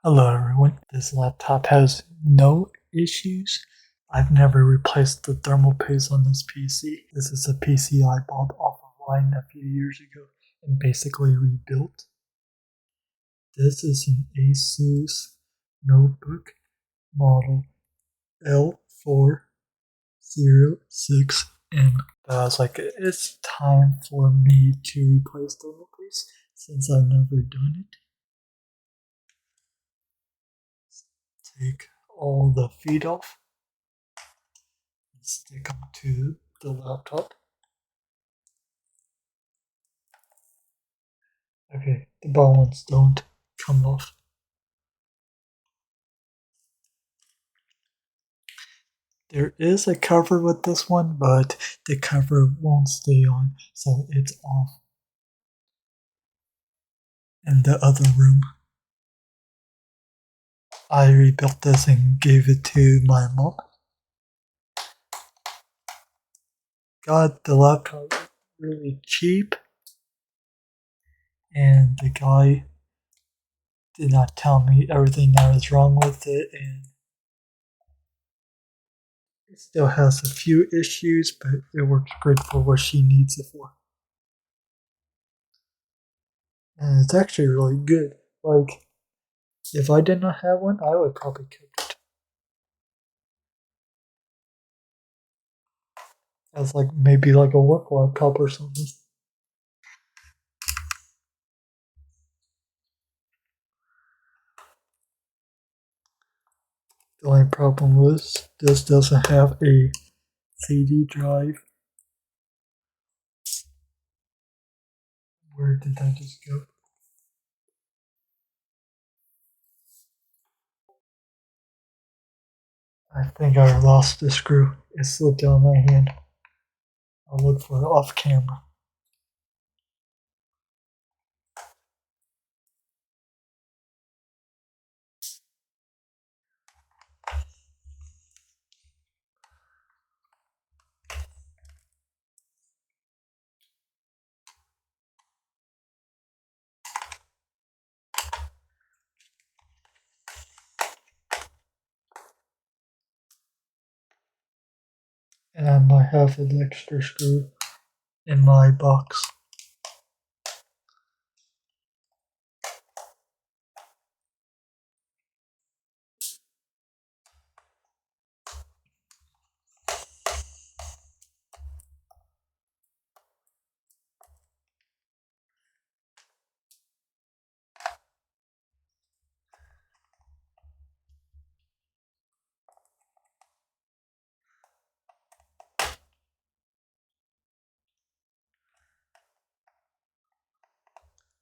Hello everyone, this laptop has no issues. I've never replaced the thermal paste on this PC. This is a PC I bought offline a few years ago and basically rebuilt. This is an asus notebook model L406M. But I was like, it's time for me to replace thermal paste since I've never done it. Take all the feet off, stick them to the laptop. Okay, the bottom ones don't come off. There is a cover with this one, but the cover won't stay on, so it's off in the other room. I rebuilt this and gave it to my mom. Got the laptop really cheap, and the guy did not tell me everything that was wrong with it, and it still has a few issues, but it works great for what she needs it for. And it's actually really good. Like, if I did not have one, I would probably keep it. As like maybe like a work laptop or something. The only problem was this doesn't have a CD drive. Where did that just go? I think I lost the screw. It slipped out of my hand. I'll look for it off camera. And I might have an extra screw in my box.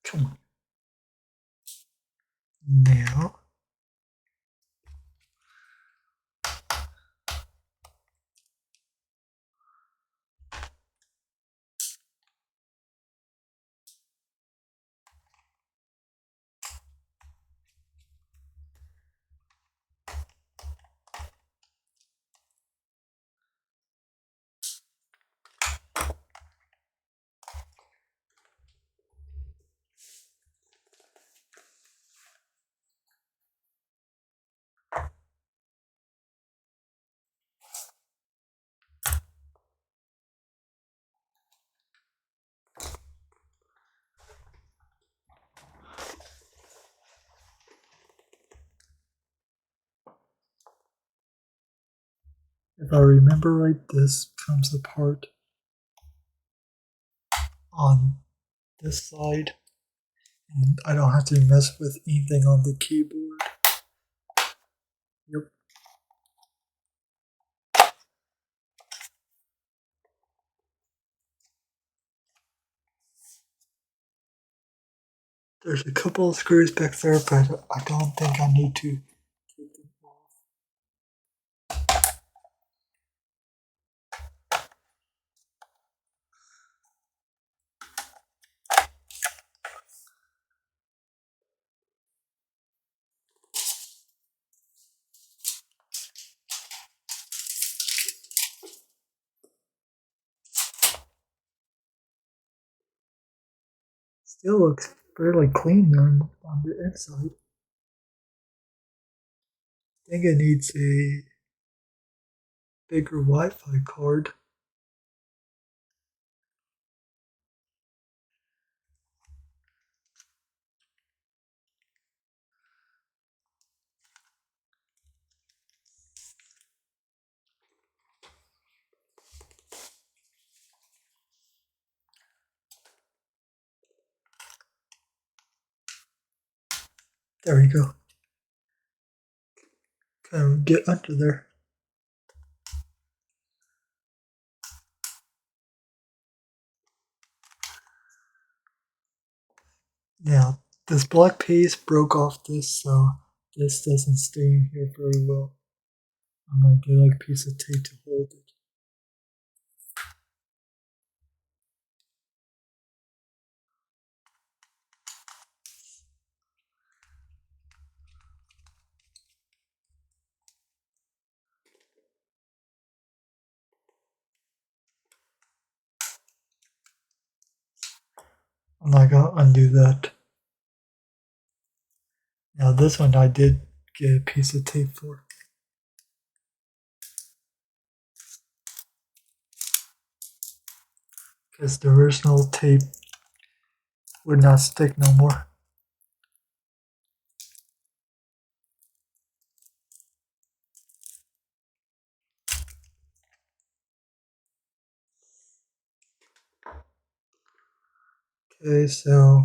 Come on. Now, if I remember right, this comes apart on this side, and I don't have to mess with anything on the keyboard. Yep. There's a couple of screws back there, but I don't think I need to take them off. Still looks fairly clean there on the inside. think it needs a bigger Wi-Fi card. There we go. Kind of get under there. Now, this black piece broke off this, so this doesn't stay in here very well. I might get like a piece of tape to hold it. I'm not gonna undo that. Now this one I did get a piece of tape for. Because the original tape would not stick no more. Okay, so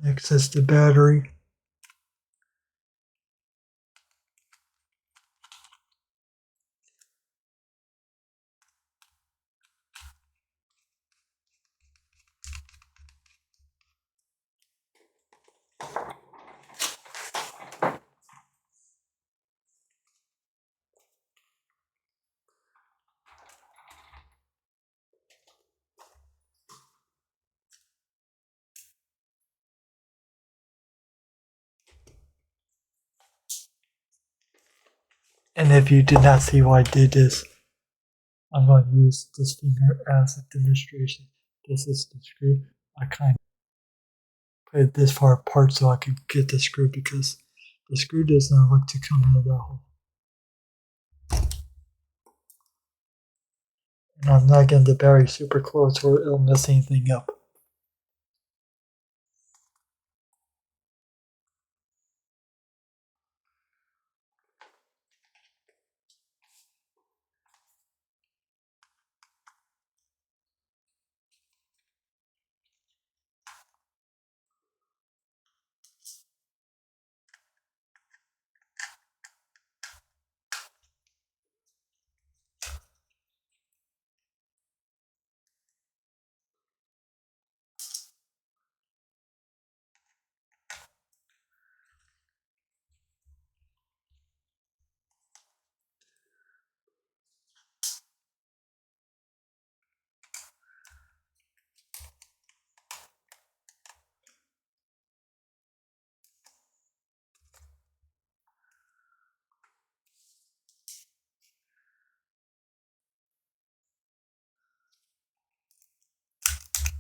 next is the battery. And if you did not see why I did this, I'm going to use this finger as a demonstration. This is the screw. I kind of put it this far apart so I could get the screw because the screw does not look to come out of that hole. And I'm not getting the battery super close or it'll mess anything up.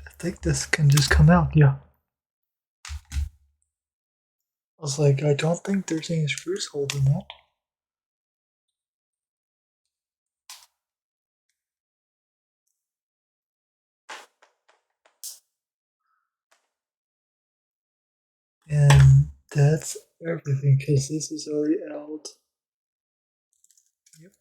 I think this can just come out, yeah. I was like, I don't think there's any screws holding that. And that's everything because this is already out. Yep.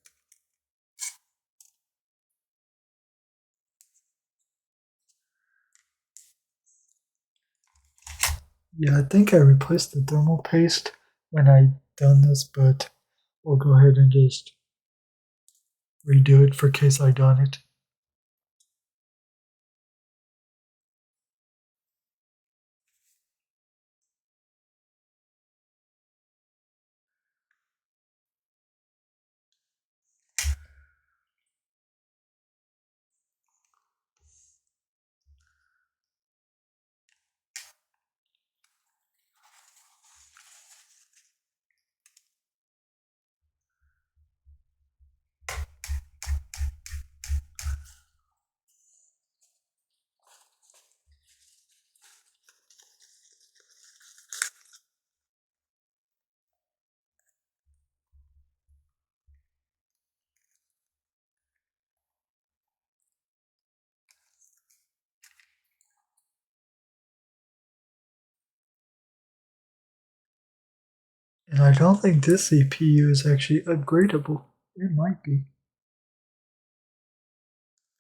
Yeah, I think I replaced the thermal paste when I done this, but we'll go ahead and just redo it for case I done it. And I don't think this CPU is actually upgradable. It might be.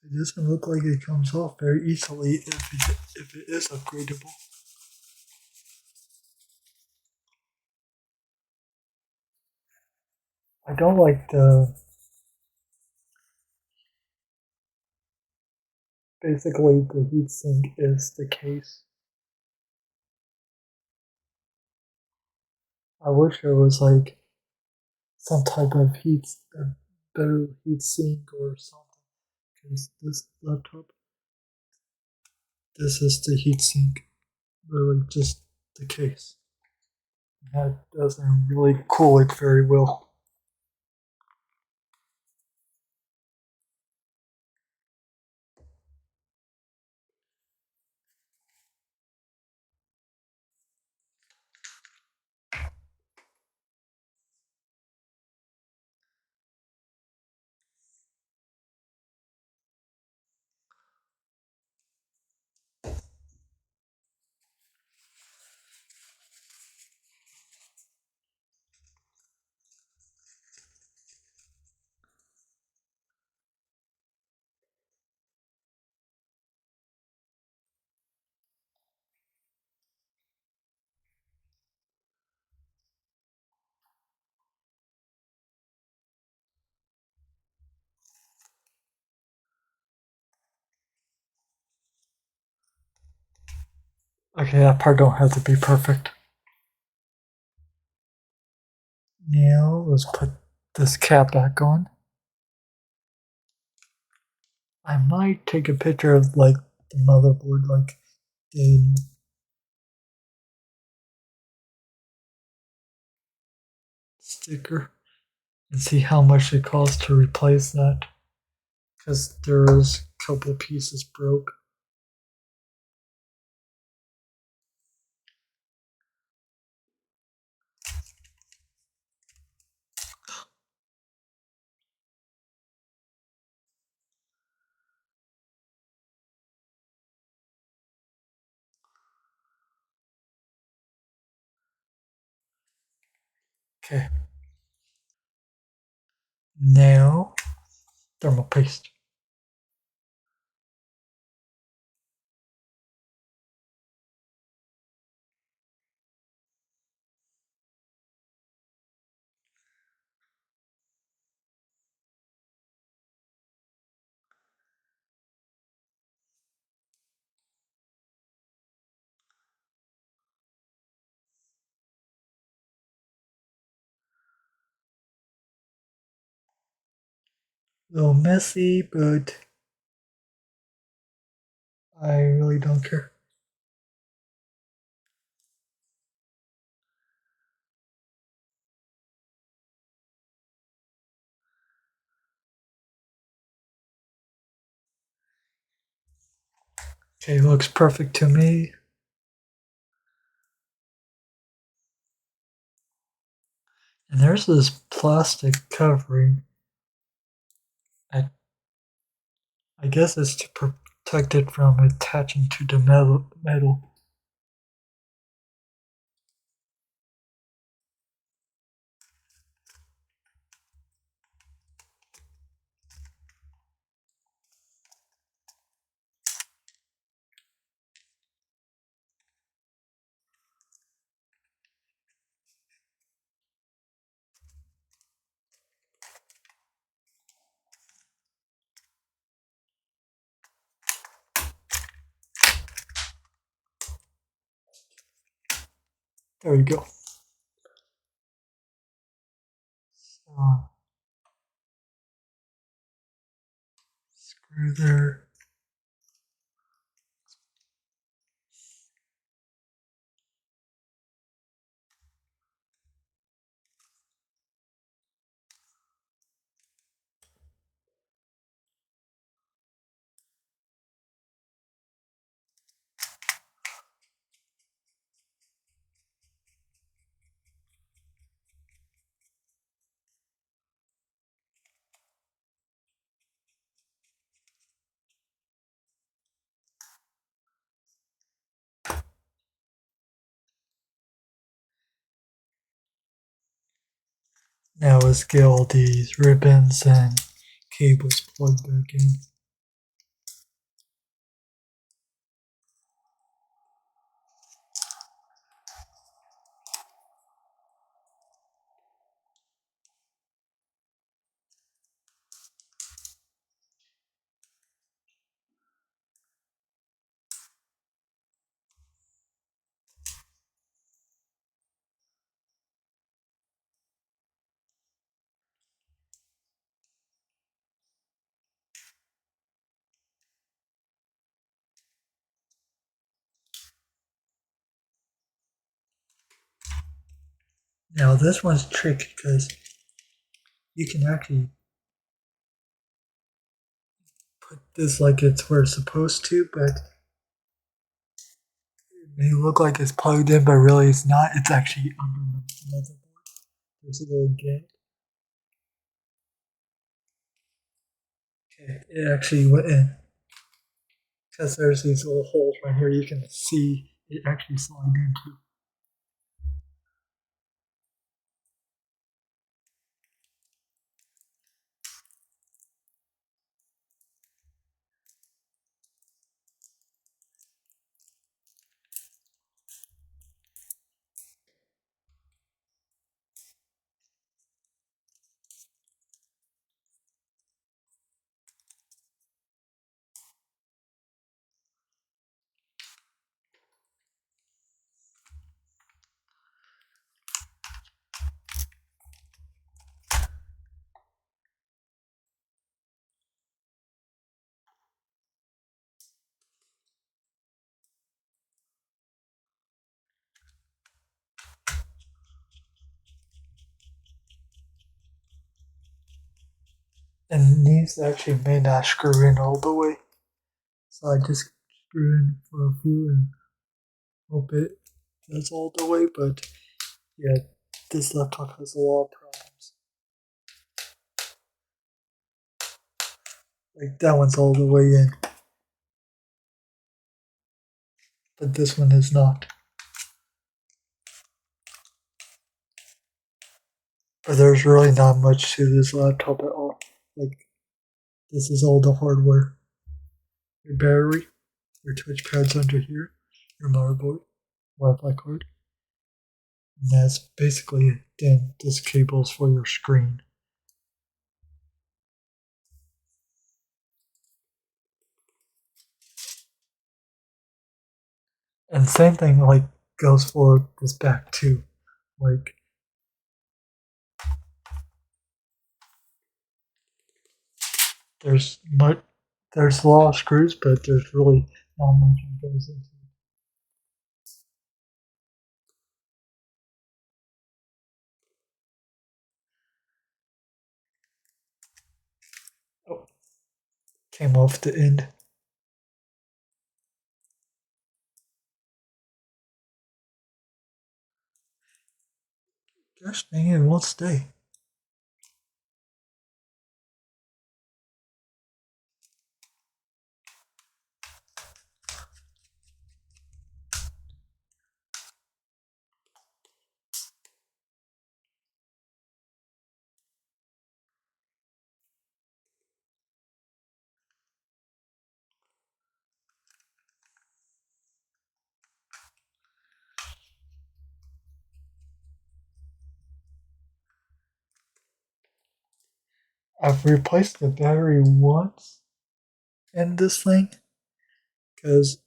It doesn't look like it comes off very easily if it is upgradable. I don't like basically the heatsink is the case. I wish there was like some type of better heatsink or something. Because this laptop, this is the heatsink, really just the case. That doesn't really cool it very well. Okay, that part don't have to be perfect. Now let's put this cap back on. I might take a picture of like the motherboard, like the sticker, and see how much it costs to replace that. Because there is a couple pieces broke. Okay. Now, thermal paste. A little messy, but I really don't care. Okay, looks perfect to me. And there's this plastic covering. I guess it's to protect it from attaching to the metal. There we go. So, screw there. Now let's get all these ribbons and cables plugged back in. Now this one's tricky because you can actually put this like it's where it's supposed to, but it may look like it's plugged in, but really it's not. It's actually under the motherboard. There's a little gap. Okay, it actually went in. Because there's these little holes right here you can see it actually slide into. And these actually may not screw in all the way. So I just screw in for a few and hope it does all the way. But yeah, this laptop has a lot of problems. Like that one's all the way in. But this one is not. But there's really not much to this laptop at all. Like this is all the hardware. Your battery, your touchpad's under here, your motherboard, Wi-Fi card. And that's basically it. Then this cable's for your screen. And same thing like goes for this back too. Like there's much there's a lot of screws, but there's really not much that goes into it. Oh, came off the end. Gosh dang it won't stay. I've replaced the battery once in this thing because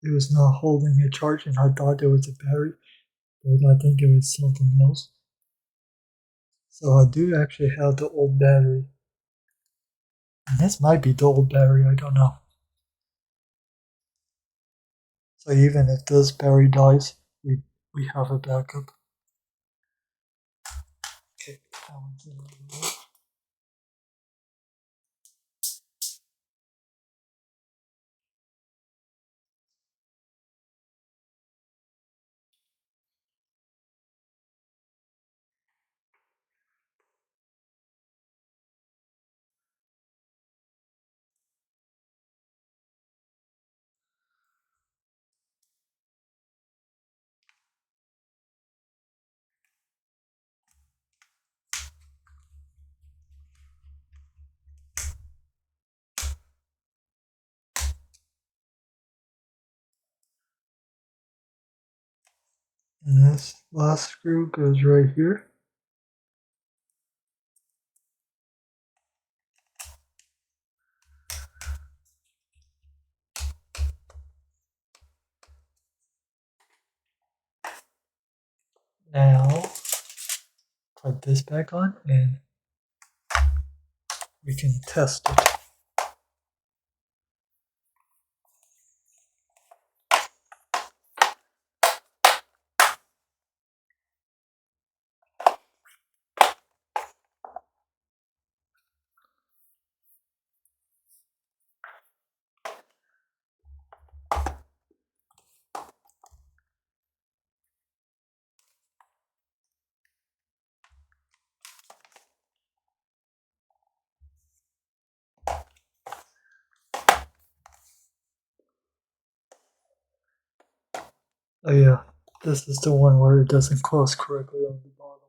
it was not holding a charge and I thought it was a battery, but I think it was something else. So I do actually have the old battery. And this might be the old battery, I don't know. So even if this battery dies, we have a backup. Okay, that one's in the way. And this last screw goes right here. Now, put this back on and we can test it. Oh yeah, this is the one where it doesn't close correctly on the bottom.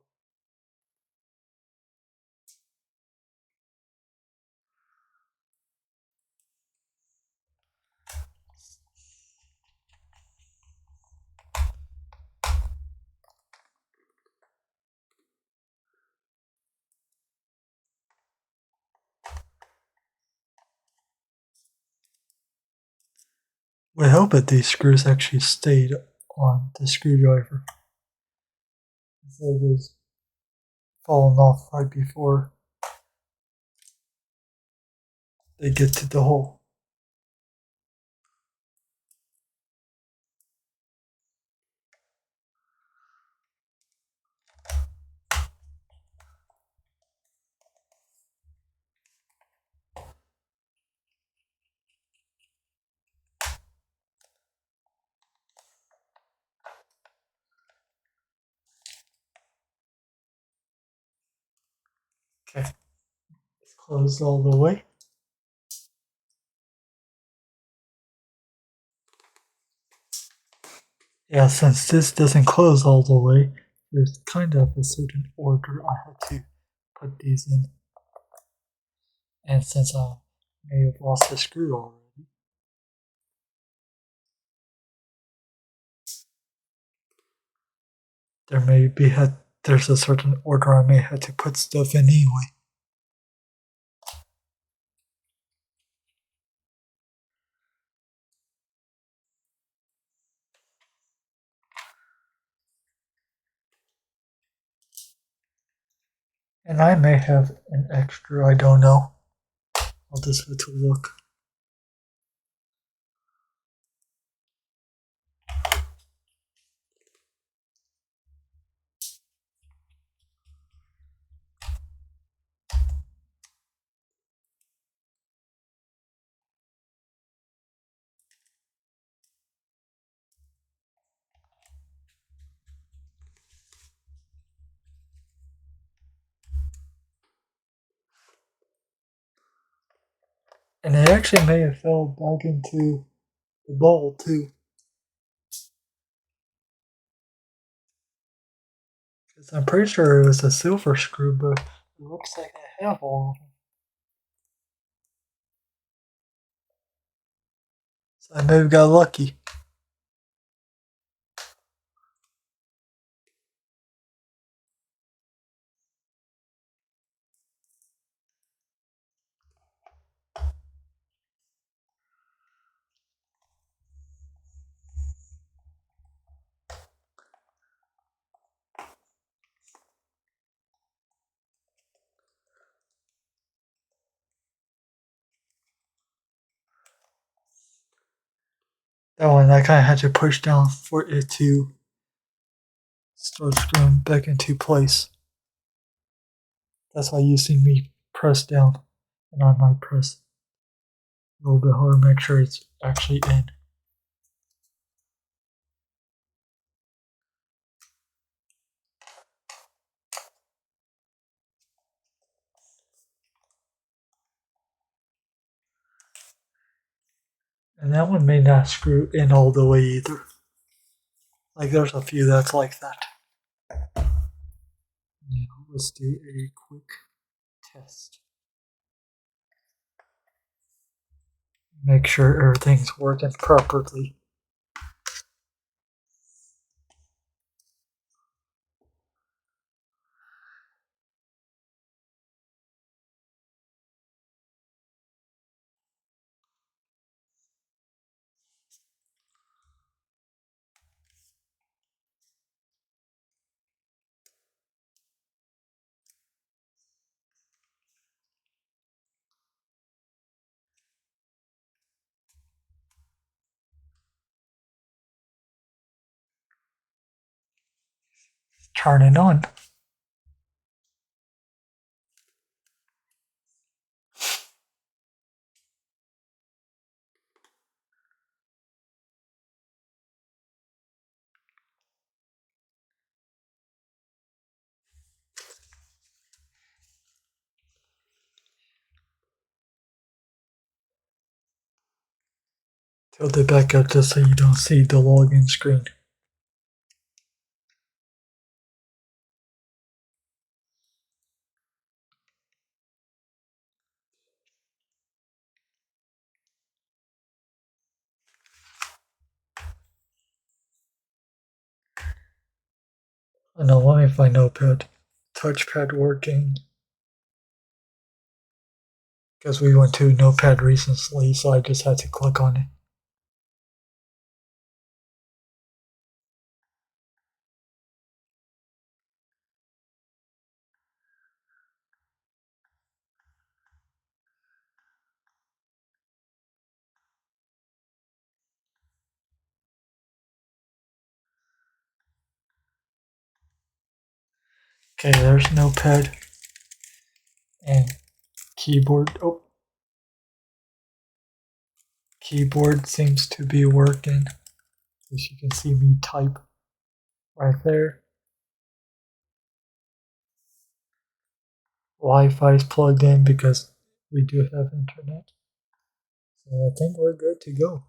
We hope that these screws actually stayed on the screwdriver instead of just falling off right before they get to the hole. Okay, it's closed all the way. Yeah, since this doesn't close all the way, there's kind of a certain order I had to put these in. And since I may have lost a screw already, there's a certain order I may have to put stuff in anyway. And I may have an extra, I don't know. I'll just have to look. And it actually may have fell back into the bowl too. Because I'm pretty sure it was a silver screw, but it looks like I have all of them. So I may have got lucky. That one I kind of had to push down for it to start screwing back into place. That's why you see me press down, and I might press a little bit harder, make sure it's actually in. And that one may not screw in all the way either. Like there's a few that's like that. Now let's do a quick test. Make sure everything's working properly. turn it on. Tilt it back up just so you don't see the login screen. Oh no, let me find Notepad. Touchpad working. Because we went to Notepad recently, so I just had to click on it. Okay, there's Notepad and keyboard. Oh, keyboard seems to be working. As you can see me type right there. Wi-Fi is plugged in because we do have internet. So I think we're good to go.